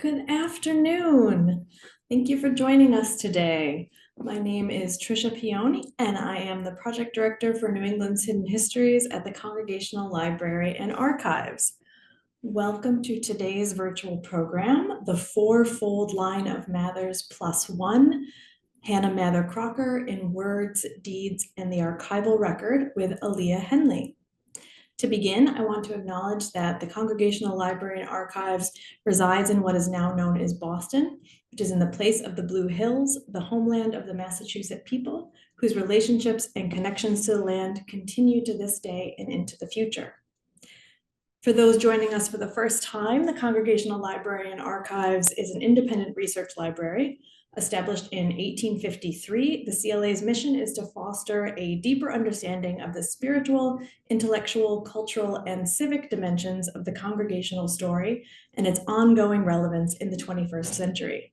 Good afternoon. Thank you for joining us today. My name is Trisha Pione, and I am the project director for New England's Hidden Histories at the Congregational Library and Archives. Welcome to today's virtual program, The Fourfold Line of Mathers +1, Hannah Mather Crocker in Words, Deeds, and the Archival Record with Aaliyah Henley. To begin, I want to acknowledge that the Congregational Library and Archives resides in what is now known as Boston, which is in the place of the Blue Hills, the homeland of the Massachusetts people, whose relationships and connections to the land continue to this day and into the future. For those joining us for the first time, the Congregational Library and Archives is an independent research library. Established in 1853, the CLA's mission is to foster a deeper understanding of the spiritual, intellectual, cultural, and civic dimensions of the congregational story and its ongoing relevance in the 21st century.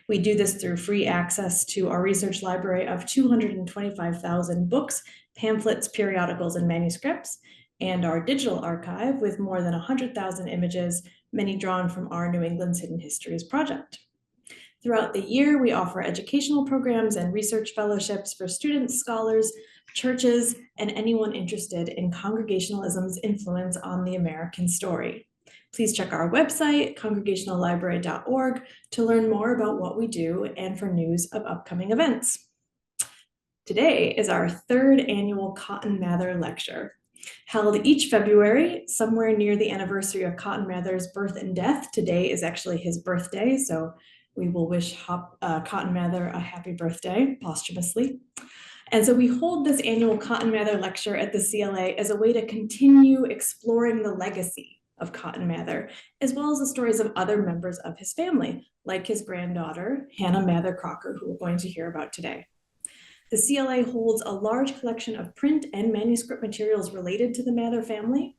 We do this through free access to our research library of 225,000 books, pamphlets, periodicals, and manuscripts, and our digital archive with more than 100,000 images, many drawn from our New England's Hidden Histories project. Throughout the year, we offer educational programs and research fellowships for students, scholars, churches, and anyone interested in Congregationalism's influence on the American story. Please check our website, congregationallibrary.org, to learn more about what we do and for news of upcoming events. Today is our third annual Cotton Mather Lecture. Held each February, somewhere near the anniversary of Cotton Mather's birth and death. Today is actually his birthday, so we will wish Cotton Mather a happy birthday posthumously. And so we hold this annual Cotton Mather Lecture at the CLA as a way to continue exploring the legacy of Cotton Mather, as well as the stories of other members of his family, like his granddaughter, Hannah Mather Crocker, who we're going to hear about today. The CLA holds a large collection of print and manuscript materials related to the Mather family.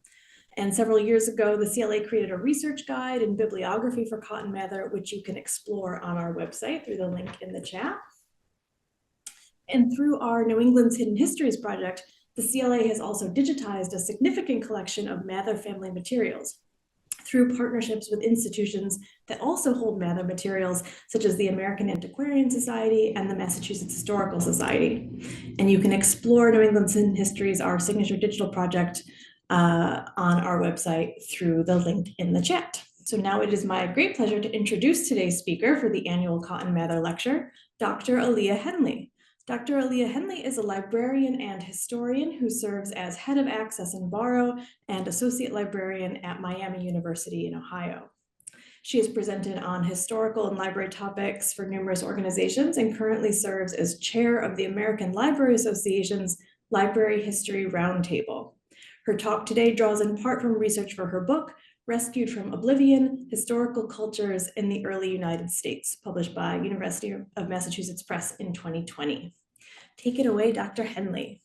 And several years ago, the CLA created a research guide and bibliography for Cotton Mather, which you can explore on our website through the link in the chat. And through our New England's Hidden Histories project, the CLA has also digitized a significant collection of Mather family materials through partnerships with institutions that also hold Mather materials, such as the American Antiquarian Society and the Massachusetts Historical Society. And you can explore New England's Hidden Histories, our signature digital project, on our website through the link in the chat. So now it is my great pleasure to introduce today's speaker for the annual Cotton Mather Lecture, Dr. Aaliyah Henley. Dr. Aaliyah Henley is a librarian and historian who serves as head of Access and Borrow and associate librarian at Miami University in Ohio. She has presented on historical and library topics for numerous organizations and currently serves as chair of the American Library Association's Library History Roundtable. Her talk today draws in part from research for her book, Rescued from Oblivion, Historical Cultures in the Early United States, published by University of Massachusetts Press in 2020. Take it away, Dr. Henley.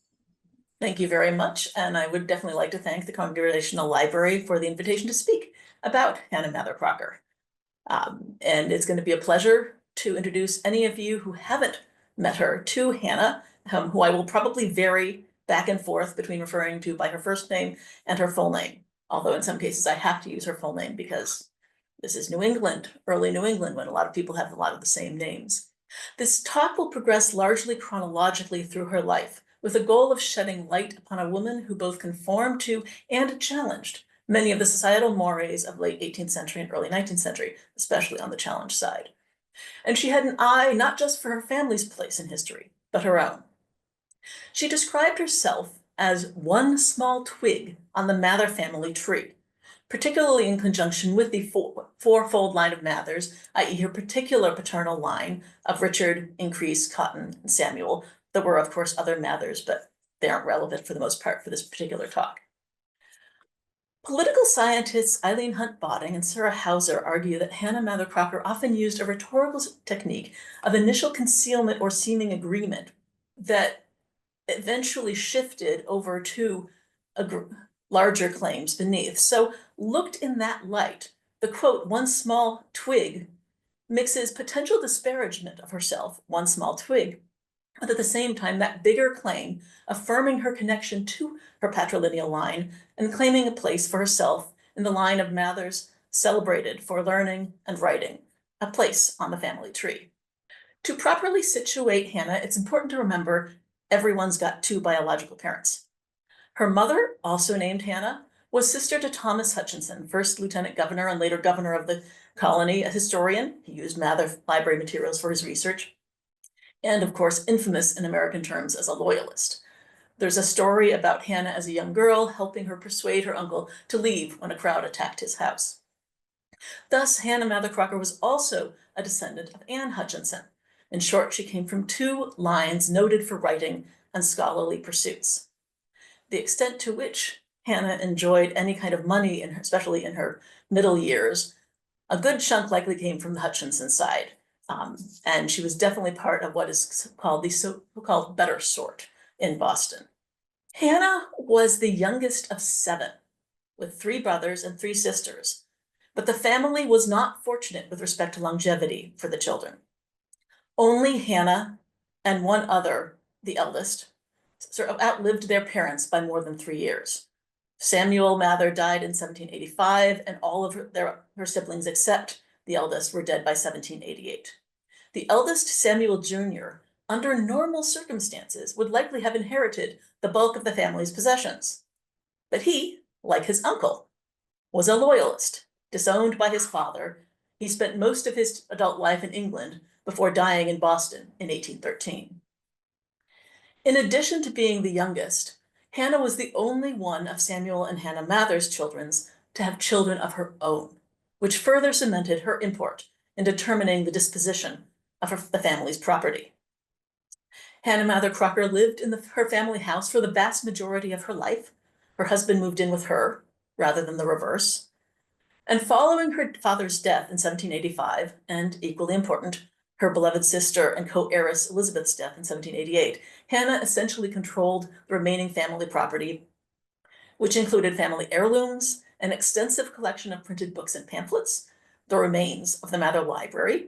Thank you very much. And I would definitely like to thank the Congregational Library for the invitation to speak about Hannah Mather Crocker. And it's going to be a pleasure to introduce any of you who haven't met her to Hannah, who I will probably vary back and forth between referring to by her first name and her full name. Although in some cases I have to use her full name because this is New England, early New England, when a lot of people have a lot of the same names. This talk will progress largely chronologically through her life, with the goal of shedding light upon a woman who both conformed to and challenged many of the societal mores of late 18th century and early 19th century, especially on the challenge side. And she had an eye not just for her family's place in history, but her own. She described herself as one small twig on the Mather family tree, particularly in conjunction with the fourfold line of Mathers, i.e. her particular paternal line of Richard, Increase, Cotton, and Samuel. There were, of course, other Mathers, but they aren't relevant for the most part for this particular talk. Political scientists Eileen Hunt Botting and Sarah Hauser argue that Hannah Mather Crocker often used a rhetorical technique of initial concealment or seeming agreement that eventually shifted over to larger claims beneath. So looked in that light, the quote, one small twig, mixes potential disparagement of herself, one small twig, but at the same time, that bigger claim, affirming her connection to her patrilineal line and claiming a place for herself in the line of Mathers celebrated for learning and writing, a place on the family tree. To properly situate Hannah, it's important to remember everyone's got two biological parents. Her mother, also named Hannah, was sister to Thomas Hutchinson, first lieutenant governor and later governor of the colony, a historian. He used Mather library materials for his research, and of course, infamous in American terms as a loyalist. There's a story about Hannah as a young girl helping her persuade her uncle to leave when a crowd attacked his house. Thus, Hannah Mather Crocker was also a descendant of Anne Hutchinson. In short, she came from two lines noted for writing and scholarly pursuits. The extent to which Hannah enjoyed any kind of money, especially in her middle years, a good chunk likely came from the Hutchinson side. And she was definitely part of what is called the so-called better sort in Boston. Hannah was the youngest of 7, with 3 brothers and 3 sisters, but the family was not fortunate with respect to longevity for the children. Only Hannah and one other, the eldest, sort of outlived their parents by more than 3 years. Samuel Mather died in 1785, and all of her siblings except the eldest were dead by 1788. The eldest, Samuel Jr., under normal circumstances, would likely have inherited the bulk of the family's possessions. But he, like his uncle, was a loyalist, disowned by his father. He spent most of his adult life in England before dying in Boston in 1813. In addition to being the youngest, Hannah was the only one of Samuel and Hannah Mather's children to have children of her own, which further cemented her import in determining the disposition of the family's property. Hannah Mather Crocker lived in her family house for the vast majority of her life. Her husband moved in with her, rather than the reverse. And following her father's death in 1785, and equally important, her beloved sister and co-heiress Elizabeth's death in 1788, Hannah essentially controlled the remaining family property, which included family heirlooms, an extensive collection of printed books and pamphlets, the remains of the Mather Library,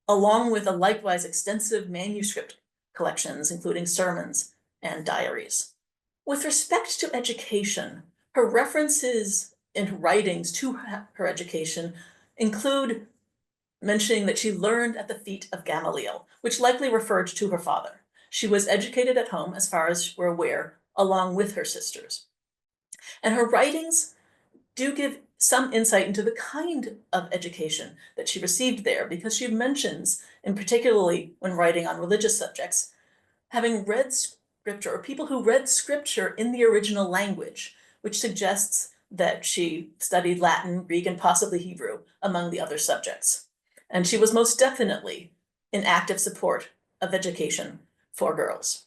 along with a likewise extensive manuscript collections, including sermons and diaries. With respect to education, her references in writings to her education include mentioning that she learned at the feet of Gamaliel, which likely referred to her father. She was educated at home, as far as we're aware, along with her sisters. And her writings do give some insight into the kind of education that she received there, because she mentions, and particularly when writing on religious subjects, having read scripture, or people who read scripture in the original language, which suggests that she studied Latin, Greek, and possibly Hebrew, among the other subjects. And she was most definitely in active support of education for girls.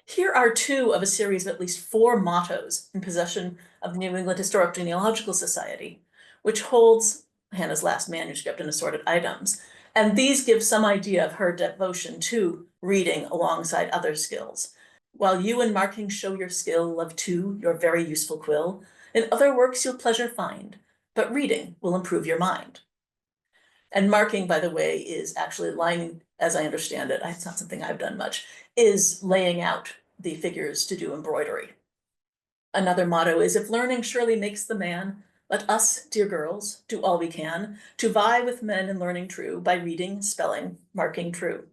Here are 2 of a series of at least 4 mottos in possession of the New England Historical Genealogical Society, which holds Hannah's last manuscript and assorted items. And these give some idea of her devotion to reading alongside other skills. While you in marking show your skill of 2, your very useful quill, in other works you'll pleasure find, but reading will improve your mind. And marking, by the way, is actually lining, as I understand it, it's not something I've done much, is laying out the figures to do embroidery. Another motto is, if learning surely makes the man, let us, dear girls, do all we can to vie with men in learning true by reading, spelling, marking true.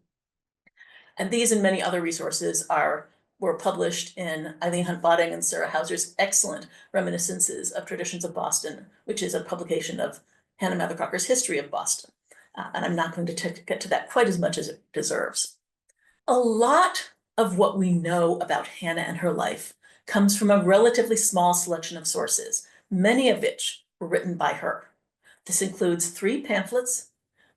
And these and many other resources were published in Eileen Hunt Botting and Sarah Hauser's excellent Reminiscences of Traditions of Boston, which is a publication of Hannah Mather Crocker's History of Boston. And I'm not going to get to that quite as much as it deserves. A lot of what we know about Hannah and her life comes from a relatively small selection of sources, many of which were written by her. This includes 3 pamphlets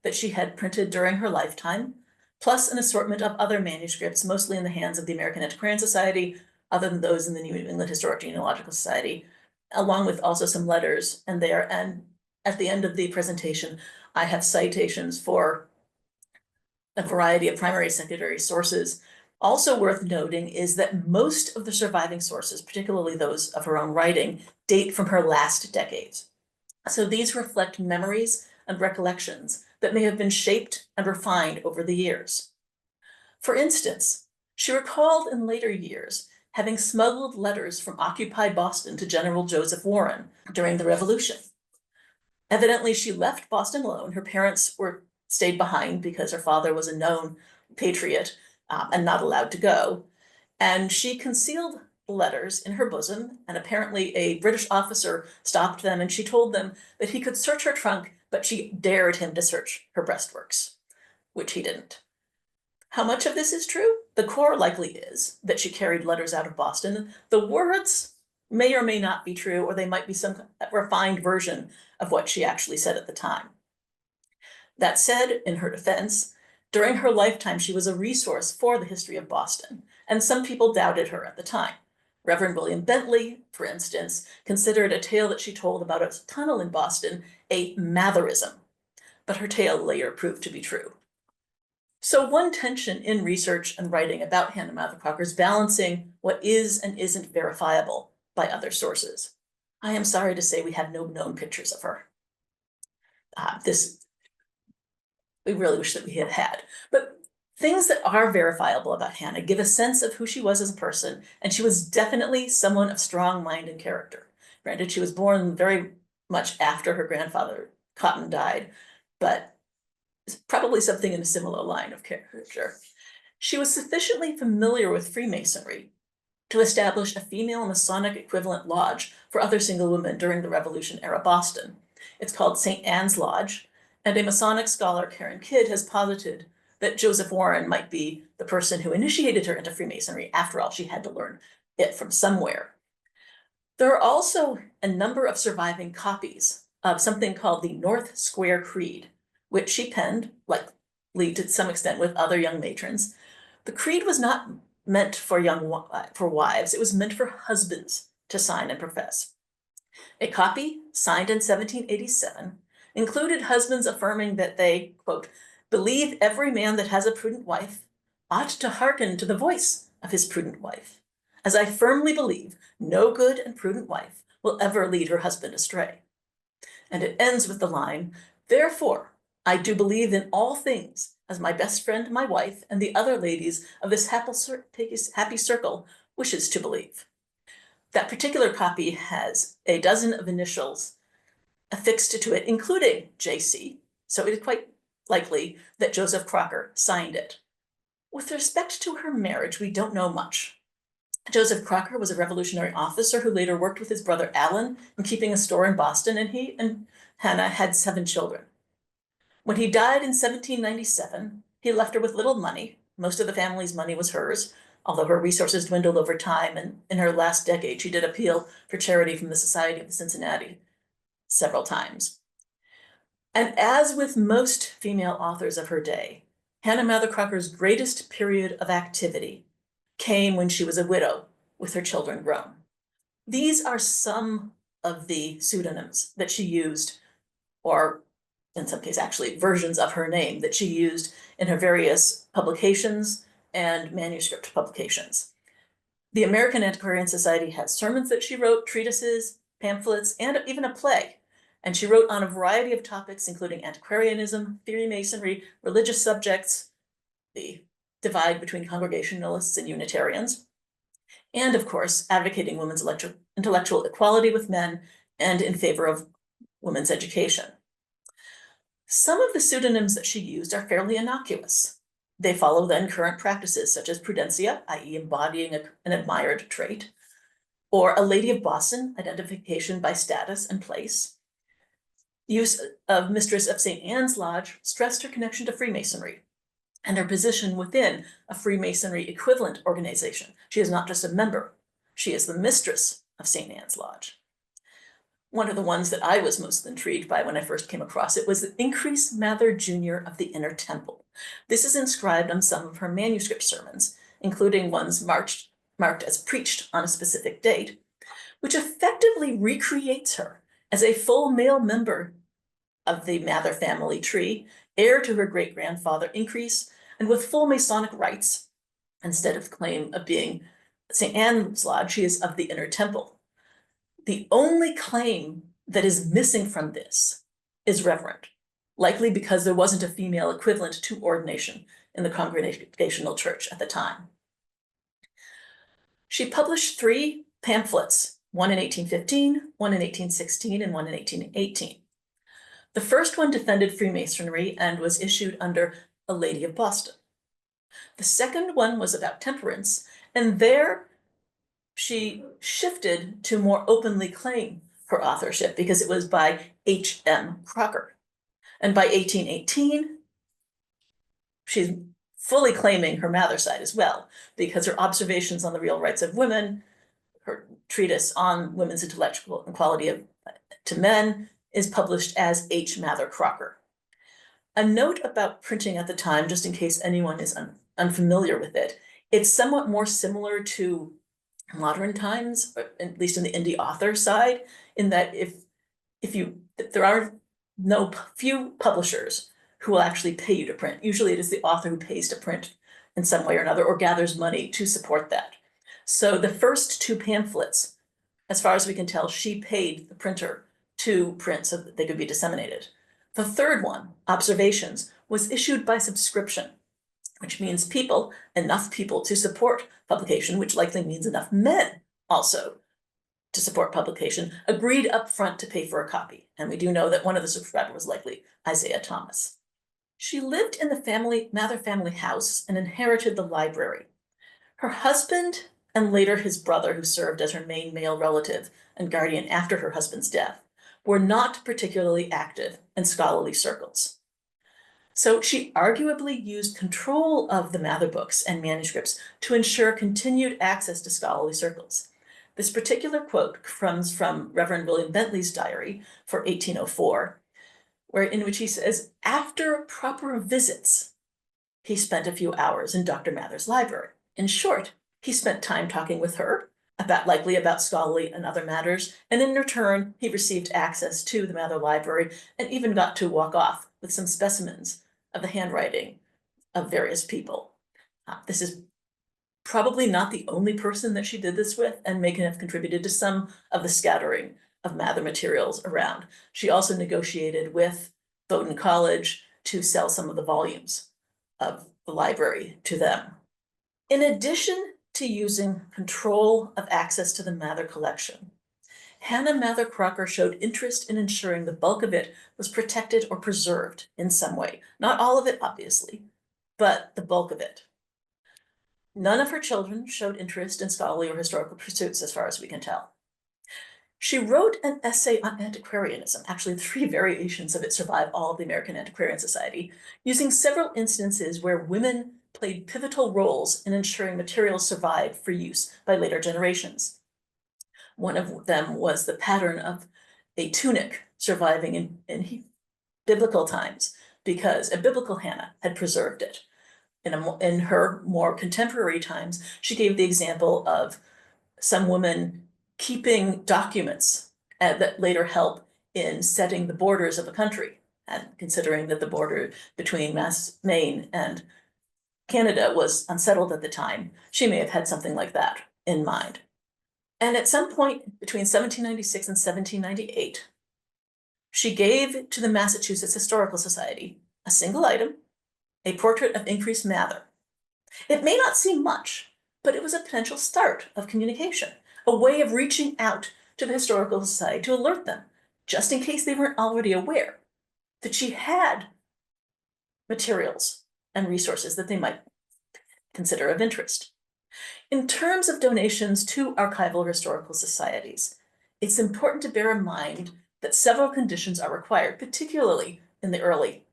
that she had printed during her lifetime, plus an assortment of other manuscripts, mostly in the hands of the American Antiquarian Society, other than those in the New England Historical Genealogical Society, along with also some letters and there. And at the end of the presentation, I have citations for a variety of primary and secondary sources. Also worth noting is that most of the surviving sources, particularly those of her own writing, date from her last decades. So these reflect memories and recollections that may have been shaped and refined over the years. For instance, she recalled in later years having smuggled letters from occupied Boston to General Joseph Warren during the Revolution. Evidently, she left Boston alone. Her parents stayed behind because her father was a known patriot and not allowed to go. And she concealed the letters in her bosom, and apparently a British officer stopped them, and she told them that he could search her trunk, but she dared him to search her breastworks, which he didn't. How much of this is true? The core likely is that she carried letters out of Boston. The words may or may not be true, or they might be some refined version of what she actually said at the time. That said, in her defense, during her lifetime, she was a resource for the history of Boston, and some people doubted her at the time. Reverend William Bentley, for instance, considered a tale that she told about a tunnel in Boston a Matherism, but her tale later proved to be true. So one tension in research and writing about Hannah Mather Crocker is balancing what is and isn't verifiable by other sources. I am sorry to say we have no known pictures of her. We really wish that we had. But things that are verifiable about Hannah give a sense of who she was as a person, and she was definitely someone of strong mind and character. Granted, she was born very much after her grandfather, Cotton, died, but probably something in a similar line of character. She was sufficiently familiar with Freemasonry to establish a female Masonic-equivalent lodge for other single women during the Revolution-era Boston. It's called St. Anne's Lodge, and a Masonic scholar, Karen Kidd, has posited that Joseph Warren might be the person who initiated her into Freemasonry. After all, she had to learn it from somewhere. There are also a number of surviving copies of something called the North Square Creed, which she penned, likely to some extent with other young matrons. The creed was not meant for wives, it was meant for husbands to sign and profess. A copy, signed in 1787, included husbands affirming that they, quote, believe every man that has a prudent wife ought to hearken to the voice of his prudent wife, as I firmly believe no good and prudent wife will ever lead her husband astray. And it ends with the line, therefore, I do believe in all things, as my best friend, my wife, and the other ladies of this happy circle wishes to believe. That particular copy has a dozen of initials affixed to it, including JC, so it is quite likely that Joseph Crocker signed it. With respect to her marriage, we don't know much. Joseph Crocker was a Revolutionary officer who later worked with his brother Alan in keeping a store in Boston, and he and Hannah had 7 children. When he died in 1797, he left her with little money. Most of the family's money was hers, although her resources dwindled over time, and in her last decade, she did appeal for charity from the Society of Cincinnati several times. And as with most female authors of her day, Hannah Mather Crocker's greatest period of activity came when she was a widow with her children grown. These are some of the pseudonyms that she used, or in some cases, actually versions of her name that she used in her various publications and manuscript publications. The American Antiquarian Society has sermons that she wrote, treatises, pamphlets, and even a play. And she wrote on a variety of topics, including antiquarianism, Freemasonry, religious subjects, the divide between Congregationalists and Unitarians, and of course, advocating women's intellectual equality with men and in favor of women's education. Some of the pseudonyms that she used are fairly innocuous. They follow then current practices such as Prudencia, i.e. embodying an admired trait, or a Lady of Boston, identification by status and place. Use of Mistress of St. Anne's Lodge stressed her connection to Freemasonry and her position within a Freemasonry-equivalent organization. She is not just a member, she is the mistress of St. Anne's Lodge. One of the ones that I was most intrigued by when I first came across it was the Increase Mather Jr. of the Inner Temple. This is inscribed on some of her manuscript sermons, including ones marked as preached on a specific date, which effectively recreates her as a full male member of the Mather family tree, heir to her great-grandfather Increase, and with full Masonic rights. Instead of claim of being St. Anne's Lodge, she is of the Inner Temple. The only claim that is missing from this is reverend, likely because there wasn't a female equivalent to ordination in the Congregational Church at the time. She published 3 pamphlets, one in 1815, one in 1816, and one in 1818. The first one defended Freemasonry and was issued under a lady of Boston. The second one was about temperance, and there she shifted to more openly claim her authorship because it was by H.M. Crocker. And by 1818, she's fully claiming her Mather side as well, because her observations on the real rights of women, her treatise on women's intellectual equality to men, is published as H. Mather Crocker. A note about printing at the time, just in case anyone is unfamiliar with it, it's somewhat more similar to modern times, at least in the indie author side, in that if there are few publishers who will actually pay you to print. Usually it is the author who pays to print in some way or another, or gathers money to support that. So the first two pamphlets, as far as we can tell, she paid the printer to print so that they could be disseminated. The third one, Observations, was issued by subscription, which means enough people to support publication, which likely means enough men also to support publication, agreed up front to pay for a copy. And we do know that one of the subscribers was likely Isaiah Thomas. She lived in the Mather family house and inherited the library. Her husband, and later his brother, who served as her main male relative and guardian after her husband's death, were not particularly active in scholarly circles. So she arguably used control of the Mather books and manuscripts to ensure continued access to scholarly circles. This particular quote comes from Reverend William Bentley's diary for 1804, in which he says, after proper visits, he spent a few hours in Dr. Mather's library. In short, he spent time talking with her, likely about scholarly and other matters, and in return, he received access to the Mather library and even got to walk off with some specimens of the handwriting of various people. This is probably not the only person that she did this with, and may have contributed to some of the scattering of Mather materials around. She also negotiated with Bowdoin College to sell some of the volumes of the library to them. In addition to using control of access to the Mather collection, Hannah Mather Crocker showed interest in ensuring the bulk of it was protected or preserved in some way. Not all of it, obviously, but the bulk of it. None of her children showed interest in scholarly or historical pursuits, as far as we can tell. She wrote an essay on antiquarianism, actually 3 variations of it survive all of the American Antiquarian Society, using several instances where women played pivotal roles in ensuring materials survived for use by later generations. One of them was the pattern of a tunic surviving in biblical times, because a biblical Hannah had preserved it. In her more contemporary times, she gave the example of some woman keeping documents that later help in setting the borders of a country. And considering that the border between Maine and Canada was unsettled at the time, she may have had something like that in mind. And at some point between 1796 and 1798, she gave to the Massachusetts Historical Society a single item, a portrait of Increase Mather. It may not seem much, but it was a potential start of communication, a way of reaching out to the Historical Society to alert them, just in case they weren't already aware, that she had materials and resources that they might consider of interest. In terms of donations to archival historical societies, it's important to bear in mind that several conditions are required, particularly in the early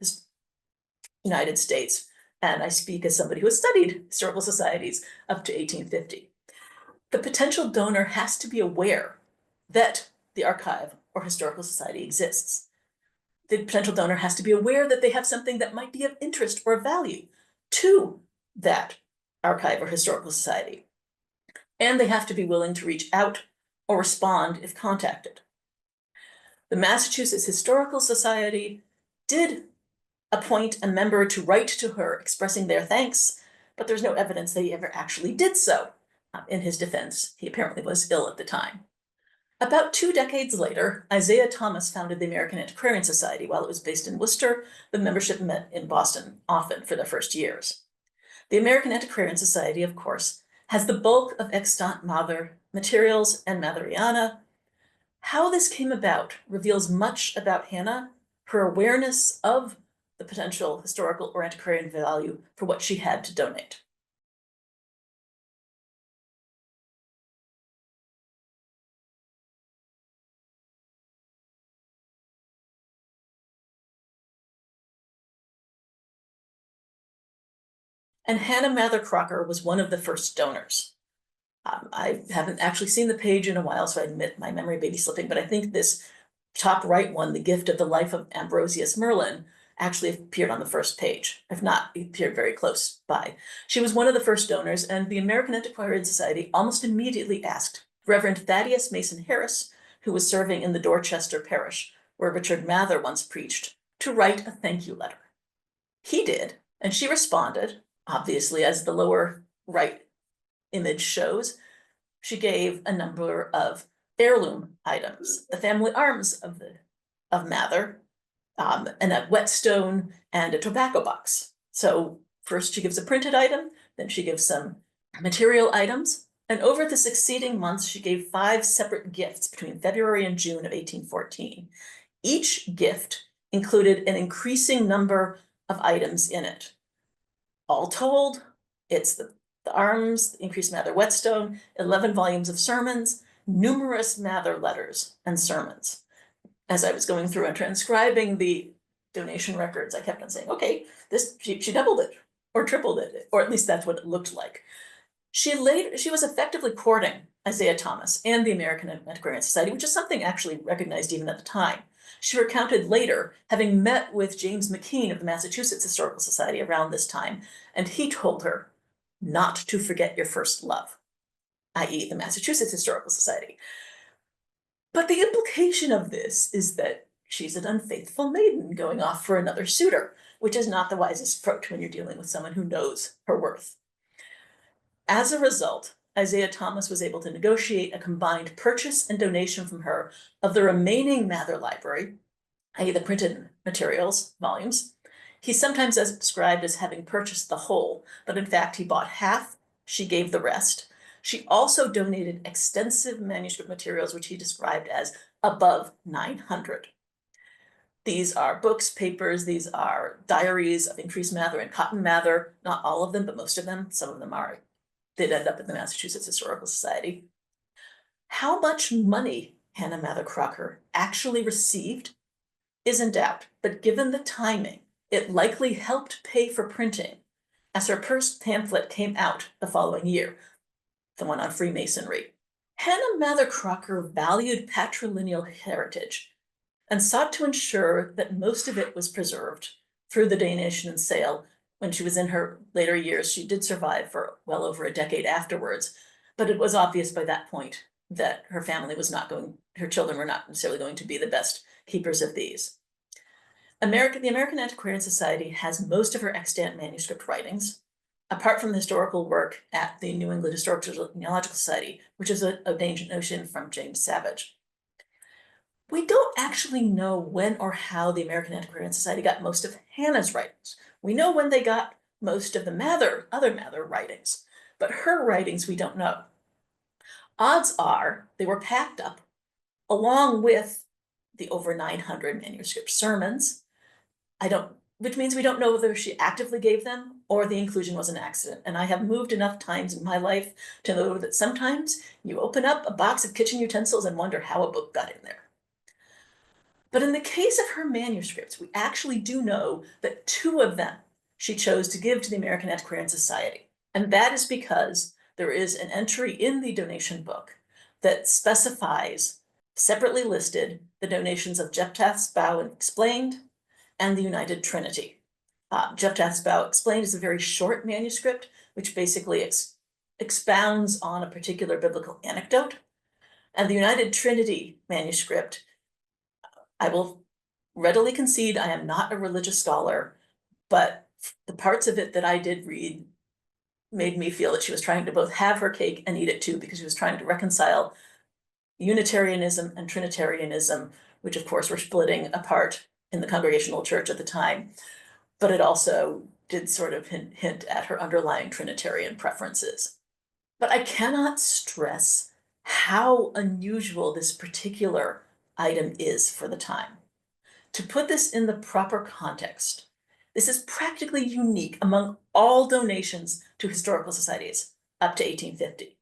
United States, and I speak as somebody who has studied historical societies up to 1850. The potential donor has to be aware that the archive or historical society exists. The potential donor has to be aware that they have something that might be of interest or value to that archive or historical society. And they have to be willing to reach out or respond if contacted. The Massachusetts Historical Society did appoint a member to write to her expressing their thanks, but there's no evidence that he ever actually did so. In his defense, he apparently was ill at the time. About 2 decades later, Isaiah Thomas founded the American Antiquarian Society. While it was based in Worcester, the membership met in Boston often for the first years. The American Antiquarian Society, of course, has the bulk of extant Mather materials and Matheriana. How this came about reveals much about Hannah, her awareness of the potential historical or antiquarian value for what she had to donate. And Hannah Mather Crocker was one of the first donors. I haven't actually seen the page in a while, so I admit my memory may be slipping, but I think this top right one, the gift of the life of Ambrosius Merlin, actually appeared on the first page, if not, it appeared very close by. She was one of the first donors, and the American Antiquarian Society almost immediately asked Reverend Thaddeus Mason Harris, who was serving in the Dorchester parish, where Richard Mather once preached, to write a thank you letter. He did, and she responded, obviously, as the lower right image shows. She gave a number of heirloom items, the family arms of Mather, and a whetstone and a tobacco box. So first she gives a printed item, then she gives some material items, and over the succeeding months, she gave 5 separate gifts between February and June of 1814. Each gift included an increasing number of items in it. All told, it's the arms, the increased Mather whetstone, 11 volumes of sermons, numerous Mather letters and sermons. As I was going through and transcribing the donation records, I kept on saying, okay, she doubled it or tripled it, or at least that's what it looked like. She was effectively courting Isaiah Thomas and the American Antiquarian Society, which is something actually recognized even at the time. She recounted later having met with James McKean of the Massachusetts Historical Society around this time, and he told her not to forget your first love, i.e. the Massachusetts Historical Society. But the implication of this is that she's an unfaithful maiden going off for another suitor, which is not the wisest approach when you're dealing with someone who knows her worth. As a result, Isaiah Thomas was able to negotiate a combined purchase and donation from her of the remaining Mather library, i.e. the printed materials, volumes. He's sometimes described as having purchased the whole, but in fact he bought half, she gave the rest. She also donated extensive manuscript materials, which he described as above 900. These are books, papers, these are diaries of increased Mather and Cotton Mather, not all of them, but most of them. Some of them did end up at the Massachusetts Historical Society. How much money Hannah Mather Crocker actually received is in doubt, but given the timing, it likely helped pay for printing, as her first pamphlet came out the following year, the one on Freemasonry. Hannah Mather Crocker valued patrilineal heritage and sought to ensure that most of it was preserved through the donation and sale. When she was in her later years, she did survive for well over a decade afterwards, but it was obvious by that point that her family was not going, her children were not necessarily going to be the best keepers of these. The American Antiquarian Society has most of her extant manuscript writings, apart from the historical work at the New England Historical Genealogical Society, which is a notion from James Savage. We don't actually know when or how the American Antiquarian Society got most of Hannah's writings. We know when they got most of the other Mather writings, but her writings we don't know. Odds are they were packed up along with the over 900 manuscript sermons. Which means we don't know whether she actively gave them or the inclusion was an accident. And I have moved enough times in my life to know that sometimes you open up a box of kitchen utensils and wonder how a book got in there. But in the case of her manuscripts, we actually do know that 2 of them she chose to give to the American Antiquarian Society. And that is because there is an entry in the donation book that specifies, separately listed, the donations of Jephthah's Bow Explained and the United Trinity. Jephthah's Bow Explained is a very short manuscript, which basically expounds on a particular biblical anecdote. And the United Trinity manuscript, I will readily concede I am not a religious scholar, but the parts of it that I did read made me feel that she was trying to both have her cake and eat it too, because she was trying to reconcile Unitarianism and Trinitarianism, which of course were splitting apart in the Congregational church at the time, but it also did sort of hint at her underlying Trinitarian preferences. But I cannot stress how unusual this particular item is for the time. To put this in the proper context, this is practically unique among all donations to historical societies up to 1850.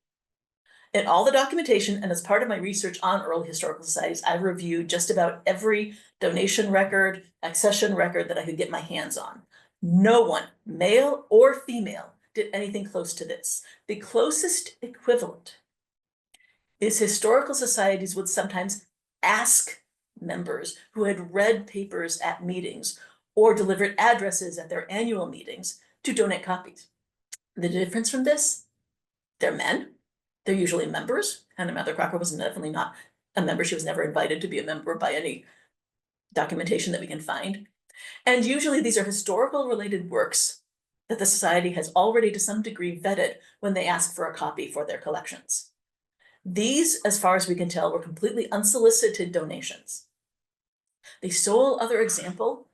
In all the documentation, and as part of my research on early historical societies, I reviewed just about every donation record, accession record that I could get my hands on. No one, male or female, did anything close to this. The closest equivalent is historical societies would sometimes ask members who had read papers at meetings or delivered addresses at their annual meetings to donate copies. The difference from this, they're men. They're usually members. Hannah Mather Crocker was definitely not a member. She was never invited to be a member by any documentation that we can find. And usually these are historical related works that the society has already to some degree vetted when they ask for a copy for their collections. These, as far as we can tell, were completely unsolicited donations. The sole other example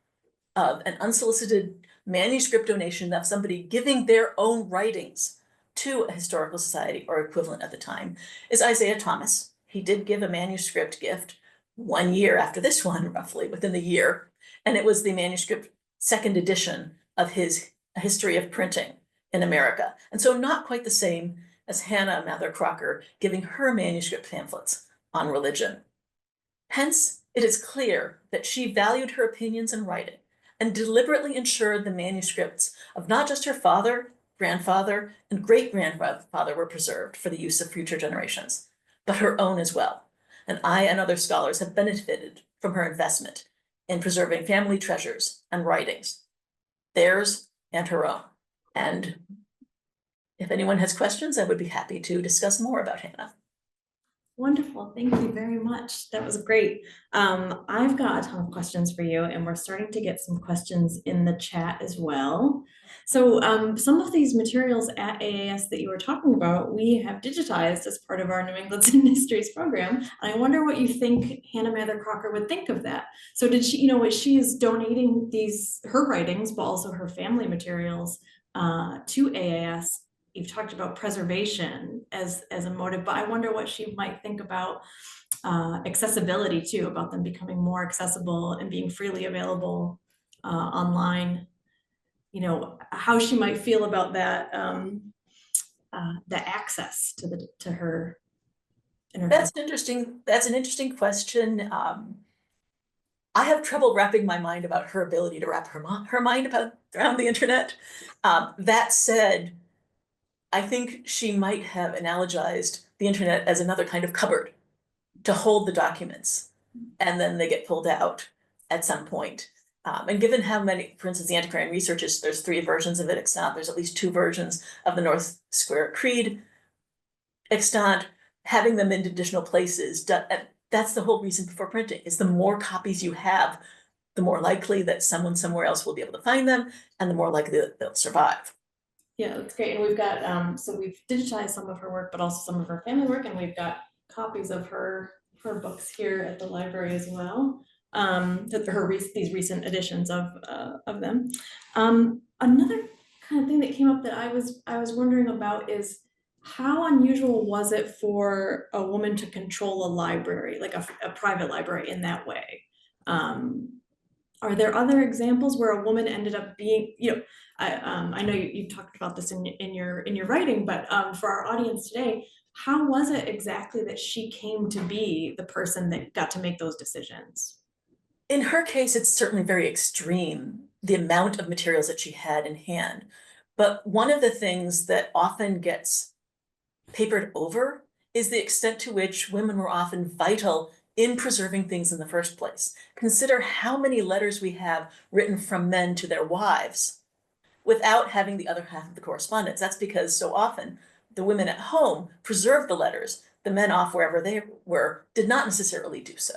of an unsolicited manuscript donation of somebody giving their own writings to a historical society or equivalent at the time is Isaiah Thomas. He did give a manuscript gift 1 year after this one, roughly within the year, and it was the manuscript second edition of his History of Printing in America. And so not quite the same as Hannah Mather Crocker giving her manuscript pamphlets on religion. Hence, it is clear that she valued her opinions in writing and deliberately ensured the manuscripts of not just her father, grandfather, and great-grandfather were preserved for the use of future generations, but her own as well. And I and other scholars have benefited from her investment in preserving family treasures and writings, theirs and her own. And if anyone has questions, I would be happy to discuss more about Hannah. Wonderful. Thank you very much. That was great. I've got a ton of questions for you, and we're starting to get some questions in the chat as well. So some of these materials at AAS that you were talking about, we have digitized as part of our New England Hidden Histories program. And I wonder what you think Hannah Mather Crocker would think of that. So did she, she is donating her writings, but also her family materials to AAS. You've talked about preservation as a motive, but I wonder what she might think about accessibility too, about them becoming more accessible and being freely available online. How she might feel about that, the access to her. That's an interesting question. I have trouble wrapping my mind about her ability to wrap her mind around the internet. That said, I think she might have analogized the internet as another kind of cupboard to hold the documents, and then they get pulled out at some point. And given how many, for instance, the Antiquarian Researches, there's 3 versions of it extant, there's at least 2 versions of the North Square Creed extant, having them in additional places, that's the whole reason for printing, is the more copies you have, the more likely that someone somewhere else will be able to find them, and the more likely that they'll survive. Yeah, that's great. And we've got, so we've digitized some of her work, but also some of her family work, and we've got copies of her books here at the library as well. These recent editions of them. Another kind of thing that came up that I was wondering about is how unusual was it for a woman to control a library, like a private library in that way? Are there other examples where a woman ended up being, I know you talked about this in your writing, but for our audience today, how was it exactly that she came to be the person that got to make those decisions? In her case, it's certainly very extreme, the amount of materials that she had in hand. But one of the things that often gets papered over is the extent to which women were often vital in preserving things in the first place. Consider how many letters we have written from men to their wives without having the other half of the correspondence. That's because so often the women at home preserved the letters. The men off wherever they were did not necessarily do so.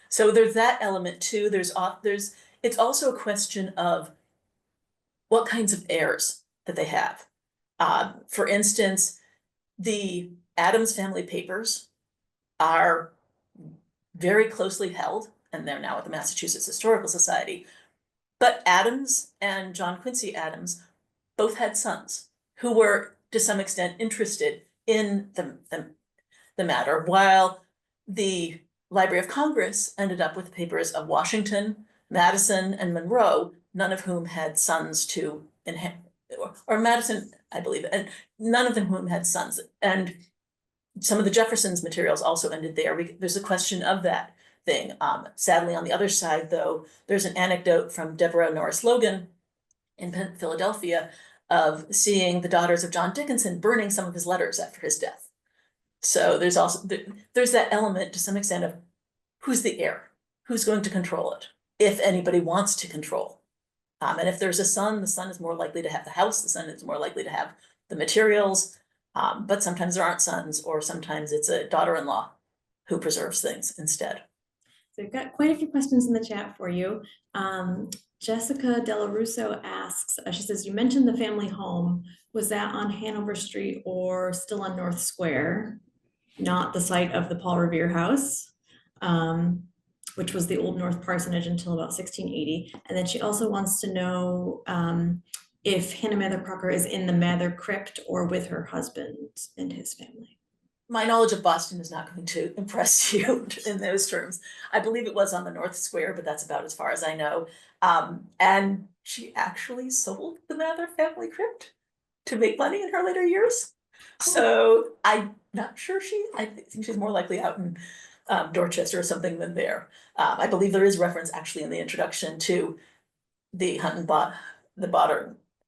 So there's that element too. It's also a question of what kinds of heirs that they have. For instance, the Adams family papers are very closely held, and they're now at the Massachusetts Historical Society. But Adams and John Quincy Adams both had sons who were, to some extent, interested in the matter, while the Library of Congress ended up with papers of Washington, Madison, and Monroe, none of whom had sons to inherit, or Madison, I believe, and none of them whom had sons. And some of the Jefferson's materials also ended there. There's a question of that thing. Sadly, on the other side, though, there's an anecdote from Deborah Norris Logan in Philadelphia of seeing the daughters of John Dickinson burning some of his letters after his death. So there's also there's that element to some extent of who's the heir, who's going to control it, if anybody wants to control. And if there's a son, the son is more likely to have the house, the son is more likely to have the materials. But sometimes there aren't sons, or sometimes it's a daughter-in-law who preserves things instead. So we've got quite a few questions in the chat for you. Jessica Della Russo asks, she says, you mentioned the family home. Was that on Hanover Street or still on North Square? Not the site of the Paul Revere House, which was the Old North Parsonage until about 1680. And then she also wants to know if Hannah Mather Crocker is in the Mather crypt or with her husband and his family. My knowledge of Boston is not going to impress you in those terms. I believe it was on the North Square, but that's about as far as I know. And she actually sold the Mather family crypt to make money in her later years. So I'm not sure I think she's more likely out in Dorchester or something than there. I believe there is reference actually in the introduction to the Hunt and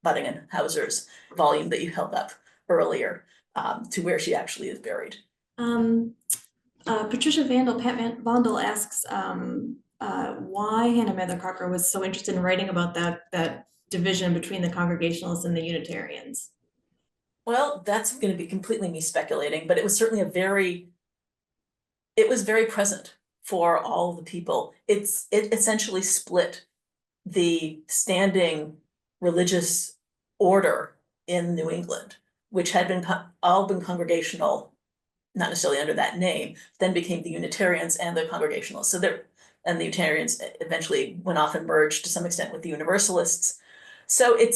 Butting and Hauser's volume that you held up earlier, to where she actually is buried. Patricia Vandal asks why Hannah Mather Crocker was so interested in writing about that division between the Congregationalists and the Unitarians. Well, that's going to be completely me speculating, but it was certainly it was very present for all the people. It essentially split the standing religious order in New England, which had been all been congregational, not necessarily under that name, then became the Unitarians and the Congregationalists. And the Unitarians eventually went off and merged to some extent with the Universalists. So it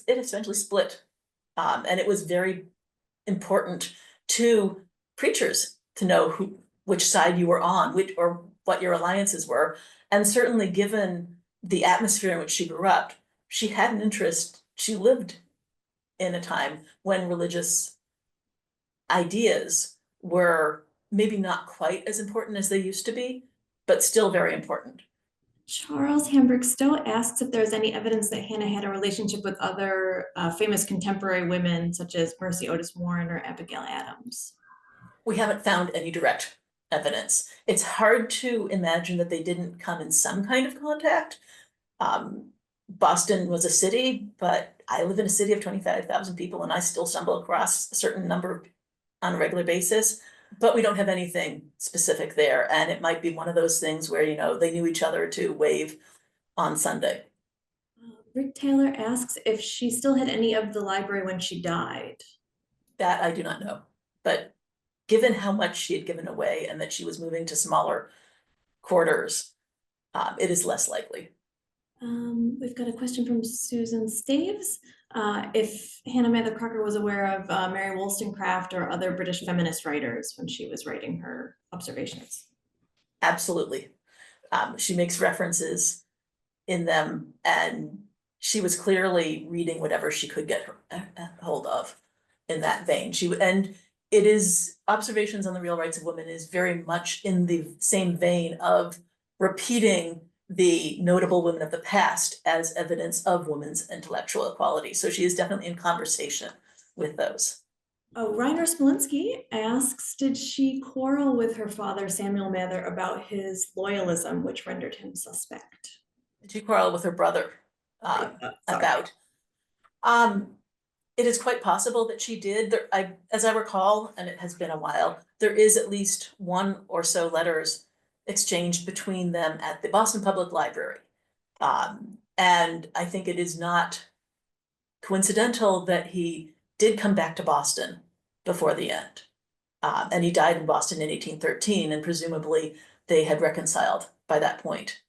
essentially split. And it was very important to preachers to know which side you were on, or what your alliances were. And certainly given the atmosphere in which she grew up, she had an interest. She lived in a time when religious ideas were maybe not quite as important as they used to be, but still very important. Charles Hamburg Stowe asks if there's any evidence that Hannah had a relationship with other famous contemporary women, such as Mercy Otis Warren or Abigail Adams. We haven't found any direct evidence. It's hard to imagine that they didn't come in some kind of contact. Boston was a city, but I live in a city of 25,000 people, and I still stumble across a certain number on a regular basis. But we don't have anything specific there. And it might be one of those things where, they knew each other to wave on Sunday. Rick Taylor asks if she still had any of the library when she died. That I do not know. But given how much she had given away and that she was moving to smaller quarters, it is less likely. We've got a question from Susan Staves. If Hannah Mather Crocker was aware of Mary Wollstonecraft or other British feminist writers when she was writing her observations. Absolutely. She makes references in them, and she was clearly reading whatever she could get her hold of in that vein. And it is Observations on the Real Rights of Women is very much in the same vein of repeating the notable women of the past as evidence of women's intellectual equality. So she is definitely in conversation with those. Reiner Smolinski asks, did she quarrel with her father, Samuel Mather, about his loyalism, which rendered him suspect? Did she quarrel with her brother about? It is quite possible that she did. As I recall, and it has been a while, there is at least one or so letters exchanged between them at the Boston Public Library. And I think it is not coincidental that he did come back to Boston before the end. And he died in Boston in 1813, and presumably they had reconciled by that point.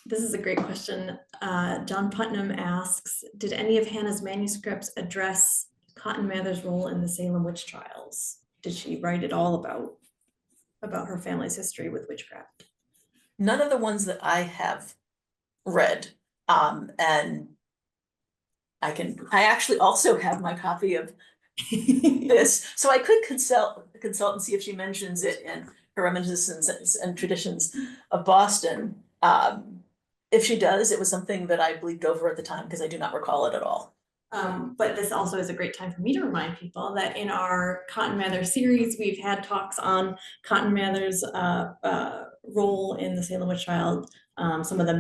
This is a great question. John Putnam asks, did any of Hannah's manuscripts address Cotton Mather's role in the Salem witch trials? Did she write it all about? about her family's history with witchcraft? None of the ones that I have read, and I actually also have my copy of this, so I could consult and see if she mentions it in her reminiscences and traditions of Boston. If she does, it was something that I bleeped over at the time because I do not recall it at all. But this also is a great time for me to remind people that in our Cotton Mather series, we've had talks on Cotton Mather's role in the Salem witch trial, some of the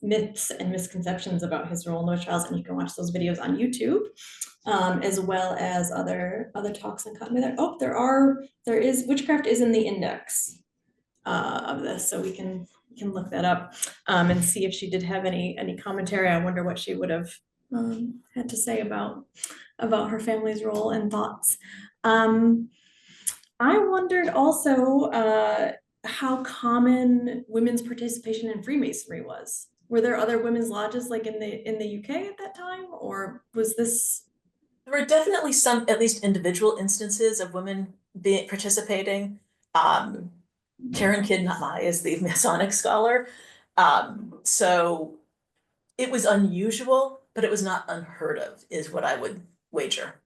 myths and misconceptions about his role in the witch trials, and you can watch those videos on YouTube, as well as other talks on Cotton Mather. Oh, there is witchcraft is in the index of this, so we can look that up and see if she did have any commentary. I wonder what she would have had to say about her family's role and thoughts. I wondered also how common women's participation in Freemasonry was. Were there other women's lodges like in the UK at that time, or was this? There were definitely some, at least individual instances of women participating. Karen Kidd-Nahai is the Masonic scholar. So it was unusual, but it was not unheard of, is what I would wager.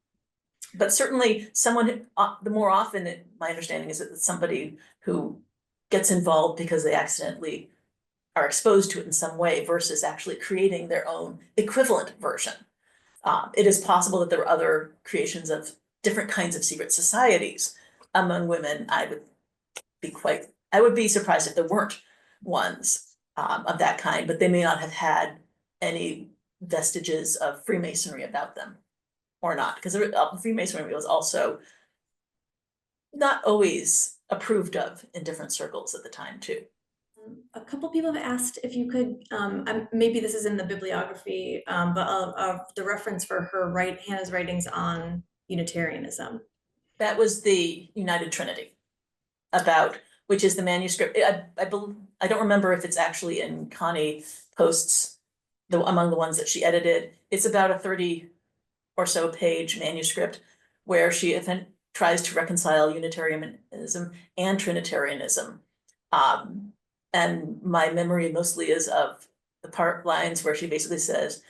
But certainly someone, the more often, my understanding is that it's somebody who gets involved because they accidentally are exposed to it in some way versus actually creating their own equivalent version. It is possible that there were other creations of different kinds of secret societies among women. I would be surprised if there weren't ones of that kind, but they may not have had any vestiges of Freemasonry about them or not, because Freemasonry was also not always approved of in different circles at the time too. A couple people have asked if you could, maybe this is in the bibliography, but of the reference for Hannah's writings on Unitarianism. That was the United Trinity, which is the manuscript. I don't remember if it's actually in Connie Post's, among the ones that she edited. It's about a 30 or so page manuscript where she tries to reconcile Unitarianism and Trinitarianism. And my memory mostly is of the part lines where she basically says,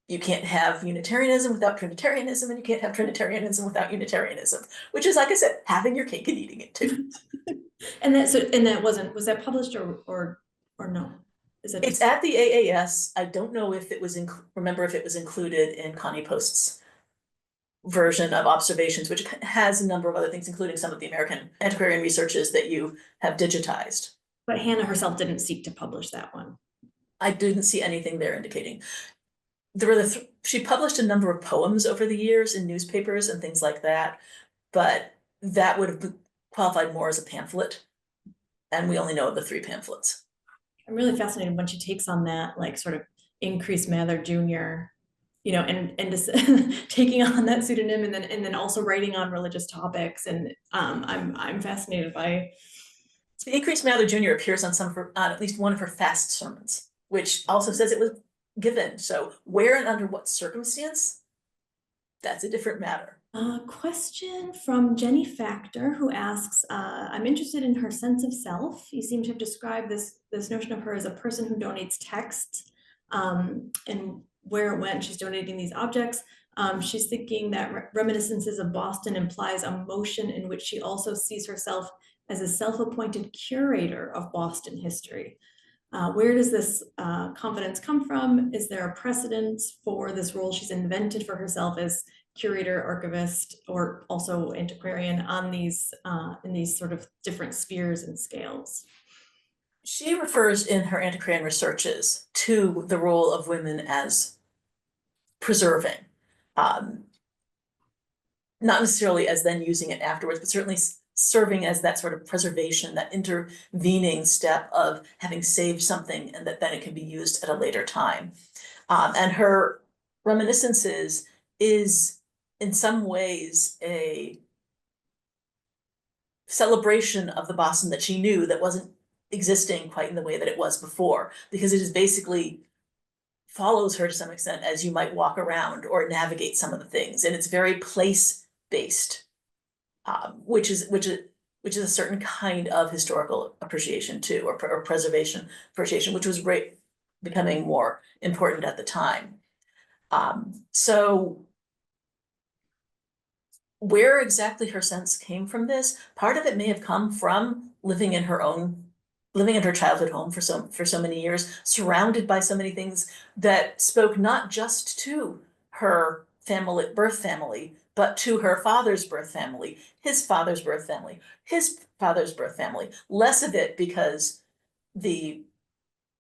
you can't have Unitarianism without Trinitarianism, and you can't have Trinitarianism without Unitarianism, which is, like I said, having your cake and eating it too. And was that published or no? It's at the AAS. I don't know if it was remember if it was included in Connie Post's version of observations, which has a number of other things, including some of the American antiquarian researches that you have digitized. But Hannah herself didn't seek to publish that one. I didn't see anything there indicating. She published a number of poems over the years in newspapers and things like that, but that would have qualified more as a pamphlet, and we only know of the 3 pamphlets. I'm really fascinated when she takes on that, like, sort of increased Mather Jr., you know, and just taking on that pseudonym and then also writing on religious topics. And I'm fascinated by. The increased Mather Jr. appears on at least one of her fast sermons, which also says it was given. So where and under what circumstance, that's a different matter. A question from Jenny Factor, who asks, I'm interested in her sense of self. You seem to have described this notion of her as a person who donates text, and where it went. She's donating these objects. She's thinking that Reminiscences of Boston implies a motion in which she also sees herself as a self-appointed curator of Boston history. Where does this confidence come from? Is there a precedent for this role she's invented for herself as curator, archivist, or also antiquarian on these in these sort of different spheres and scales? She refers in her antiquarian researches to the role of women as preserving, not necessarily as then using it afterwards, but certainly serving as that sort of preservation, that intervening step of having saved something and that then it can be used at a later time. And her Reminiscences is in some ways a celebration of the Boston that she knew that wasn't existing quite in the way that it was before, because it is basically follows her to some extent as you might walk around or navigate some of the things, and it's very place-based, which which is a certain kind of historical appreciation too, or preservation appreciation, which was becoming more important at the time. So where exactly her sense came from this, part of it may have come from living in her childhood home for so many years, surrounded by so many things that spoke not just to her birth family, but to her father's birth family, his father's birth family, his father's birth family. Less of it because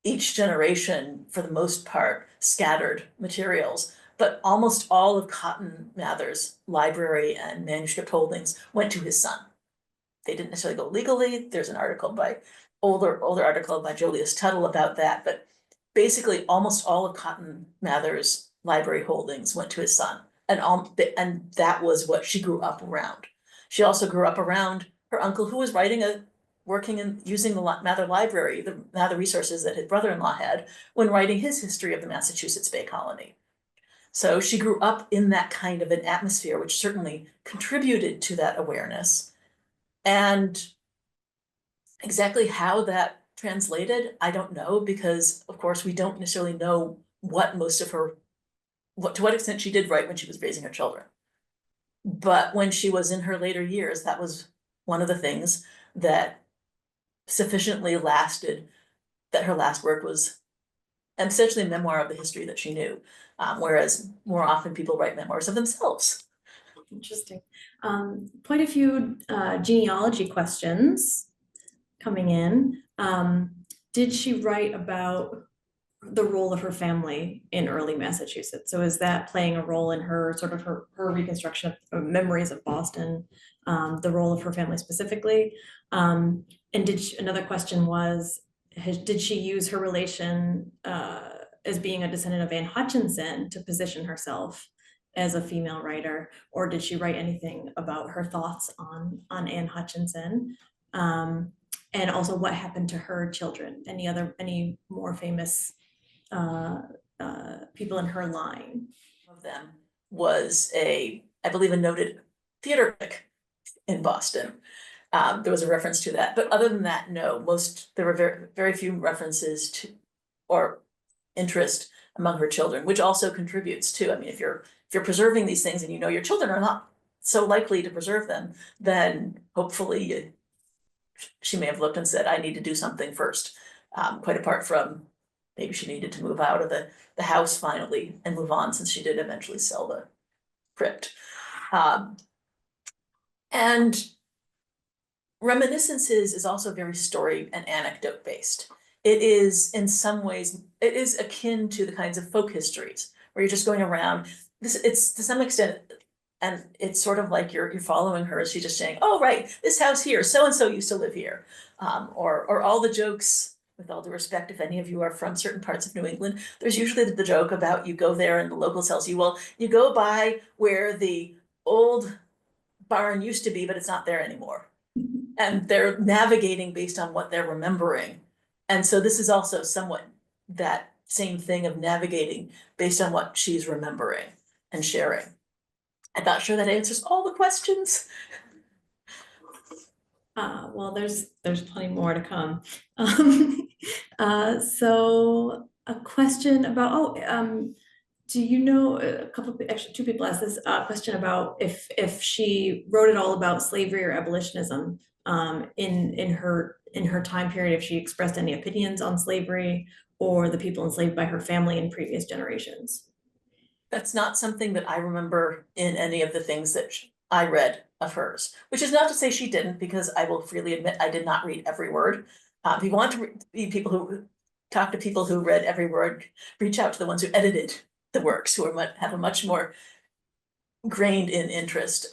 each generation, for the most part, scattered materials, but almost all of Cotton Mather's library and manuscript holdings went to his son. They didn't necessarily go legally. There's an older article by Julius Tuttle about that, but basically almost all of Cotton Mather's library holdings went to his son, and that was what she grew up around. She also grew up around her uncle, who was working and using the Mather library, the Mather resources that his brother-in-law had when writing his history of the Massachusetts Bay Colony. So she grew up in that kind of an atmosphere, which certainly contributed to that awareness. And exactly how that translated, I don't know, because of course we don't necessarily know to what extent she did write when she was raising her children. But when she was in her later years, that was one of the things that sufficiently lasted, that her last work was essentially a memoir of the history that she knew, whereas more often people write memoirs of themselves. Interesting. Quite a few genealogy questions coming in. Did she write about the role of her family in early Massachusetts? So is that playing a role in her reconstruction of memories of Boston, the role of her family specifically? And another question was, did she use her relation as being a descendant of Anne Hutchinson to position herself as a female writer, or did she write anything about her thoughts on Anne Hutchinson? And also, what happened to her children? Any more famous people in her line? Of them was I believe, a noted theater critic in Boston. There was a reference to that, but other than that, no. There were very, very few references to or interest among her children, which also contributes to. I mean, if you're preserving these things and you know your children are not so likely to preserve them, then hopefully she may have looked and said, I need to do something first. Quite apart from maybe she needed to move out of the house finally and move on, since she did eventually sell the crypt. And Reminiscences is also very story and anecdote based. It is, in some ways, it is akin to the kinds of folk histories where you're just going around. It's to some extent, and it's sort of like you're following her as she's just saying, oh, right, this house here, so-and-so used to live here. Or all the jokes, with all due respect, if any of you are from certain parts of New England, there's usually the joke about you go there and the local tells you, well, you go by where the old barn used to be, but it's not there anymore. And they're navigating based on what they're remembering. And so this is also somewhat that same thing of navigating based on what she's remembering and sharing. I'm not sure that answers all the questions. Well, there's plenty more to come. So a question about, do you know, actually two people asked this question about if she wrote it all about slavery or abolitionism in her time period, if she expressed any opinions on slavery or the people enslaved by her family in previous generations. That's not something that I remember in any of the things that I read of hers, which is not to say she didn't, because I will freely admit I did not read every word. If you want to read people who talk to people who read every word, reach out to the ones who edited the works, who have a much more grained in interest.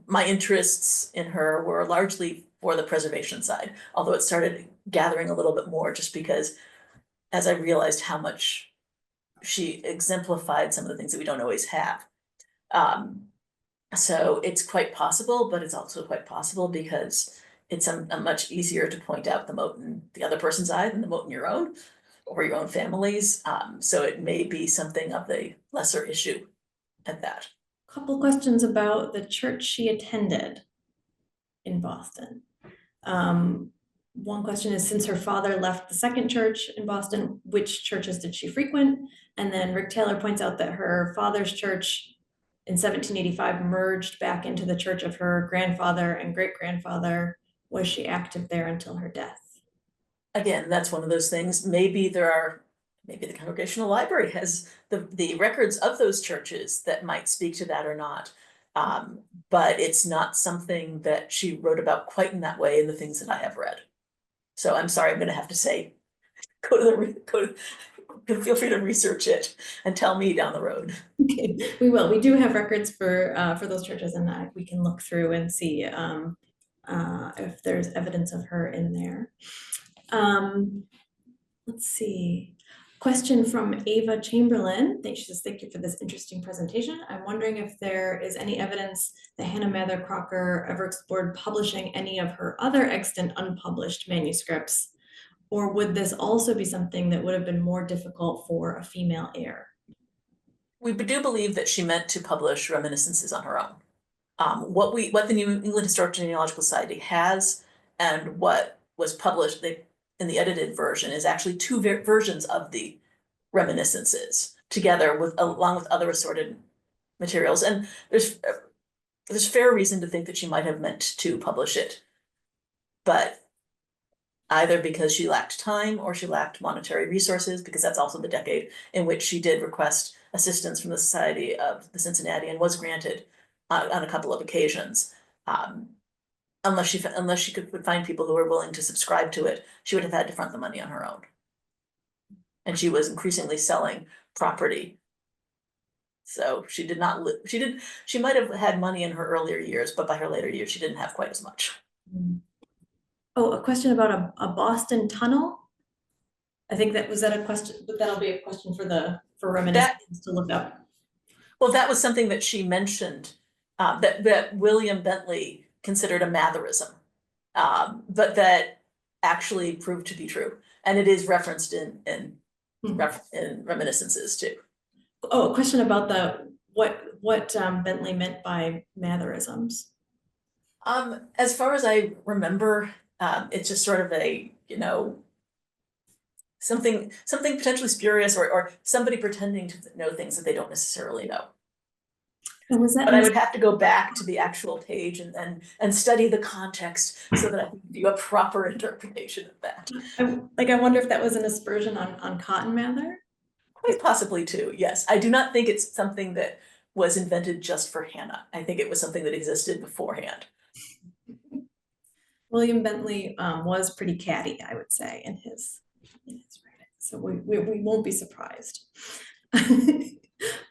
My interests in her were largely for the preservation side, although it started gathering a little bit more just because as I realized how much she exemplified some of the things that we don't always have. So it's quite possible, but it's also quite possible because it's a much easier to point out the mote in the other person's eye than the mote in your own or your own family's. So it may be something of the lesser issue at that. Couple questions about the church she attended in Boston. One question is, since her father left the second church in Boston, which churches did she frequent? And then Rick Taylor points out that her father's church in 1785 merged back into the church of her grandfather and great-grandfather. Was she active there until her death? Again, that's one of those things. Maybe the Congregational Library has the records of those churches that might speak to that or not. But it's not something that she wrote about quite in that way in the things that I have read. So I'm sorry, I'm gonna have to say, feel free to research it and tell me down the road. Okay, we will. We do have records for those churches, and we can look through and see if there's evidence of her in there. Let's see. Question from Ava Chamberlain. She says, thank you for this interesting presentation. I'm wondering if there is any evidence that Hannah Mather Crocker ever explored publishing any of her other extant unpublished manuscripts, or would this also be something that would have been more difficult for a female heir? We do believe that she meant to publish reminiscences on her own. What the New England Historical Genealogical Society has and what was published in the edited version is actually two versions of the reminiscences together along with other assorted materials. And there's fair reason to think that she might have meant to publish it, but either because she lacked time or she lacked monetary resources, because that's also the decade in which she did request assistance from the Society of the Cincinnati and was granted on a couple of occasions. Unless she could find people who were willing to subscribe to it, she would have had to front the money on her own. And she was increasingly selling property. So she did not she might have had money in her earlier years, but by her later years, she didn't have quite as much. Oh, a question about a Boston tunnel. I think that a question, but that'll be a question for reminiscence to look up. Well, that was something that she mentioned, that William Bentley considered a Matherism, but that actually proved to be true. And it is referenced in reminiscences too. Oh, a question about what Bentley meant by Matherisms. As far as I remember, it's just sort of a, something potentially spurious or somebody pretending to know things that they don't necessarily know. And was that But I would have to go back to the actual page and study the context so that I can do a proper interpretation of that. I wonder if that was an aspersion on Cotton Mather? Quite possibly too, yes. I do not think it's something that was invented just for Hannah. I think it was something that existed beforehand. William Bentley was pretty catty, I would say, in his writing. So we won't be surprised.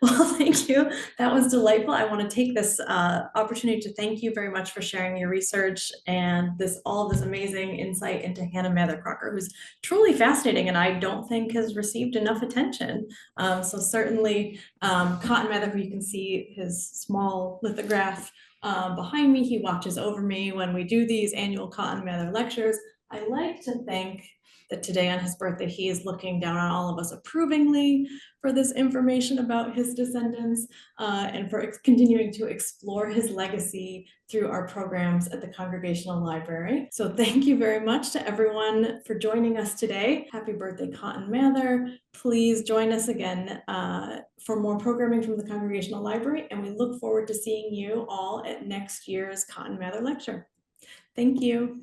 Well, thank you. That was delightful. I want to take this opportunity to thank you very much for sharing your research and all this amazing insight into Hannah Mather Crocker, who's truly fascinating and I don't think has received enough attention. So certainly Cotton Mather, who you can see his small lithograph behind me, he watches over me when we do these annual Cotton Mather lectures. I like to think that today on his birthday, he is looking down on all of us approvingly for this information about his descendants and for continuing to explore his legacy through our programs at the Congregational Library. So thank you very much to everyone for joining us today. Happy birthday, Cotton Mather. Please join us again for more programming from the Congregational Library, and we look forward to seeing you all at next year's Cotton Mather lecture. Thank you.